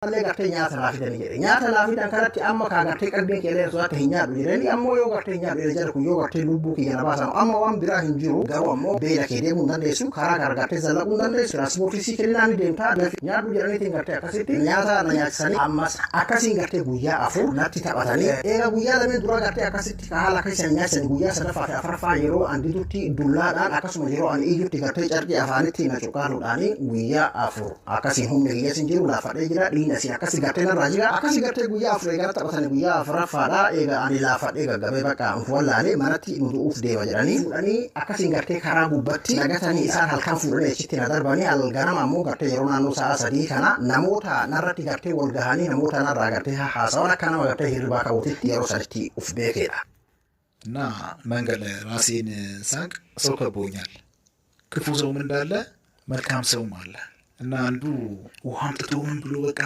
Alle gartee nyaata laafidan jedhe nyaata laafidan kanatti amma kaa gartee qalbiin keelee osoo akka hin nyaadhu jedhanii ammoo yoo gartee hin nyaadhu jedhe kun yoo gartee lubbuu kiyya na baasan amma waan biraa hin jiru garuu ammoo beela kee deemuu hin dandeessu karaa gargartee zallaquu hin dandeessu tiraanspoortii sii kennaa ni deemtaa nyaadhu jedhaniitiin gartee akkasitti nyaata na nyaachisanii ammas akkasiin gartee guyyaa afur natti taphatanii eega guyyaa lameen dura gartee akkasitti haala keessan nyaachisanii guyyaa sadaffaa fi afuraffaa yeroo an didutti dullaadhaan akkasuma yeroo an iyyutti gartee carqii afaanitti na cuqaaluudhaanii guyyaa afur akkasiin humna kiyya sin jiru laafadhee jira dhiina si akkasi gartee rajia akasi gartee guyyaa afur eegala taphatanii guyyaa afuraffaadha eega ani laafadhee gaggabee bakka wallaalee manatti nudu'uuf deema jedhanii fuudhanii akkasiin gartee karaa gubbatti nagatanii isaan halkan fuudhanii achitti na darbanii halganama ammoo gartee yeroo naannoo sa'a 3 kana namoota narratti gartee wal gahanii namoota narraa gartee haasawan akka nama gartee hirribaa qabuutitti yeroo sanitti uf beekeedha. እና መንገድ ላይ ራሴን ሳቅ ሰው ከቦኛል ክፉ ሰውም እንዳለ መልካም ሰውም አለ እና አንዱ ውሃም ጥቶ ምን ብሎ በቃ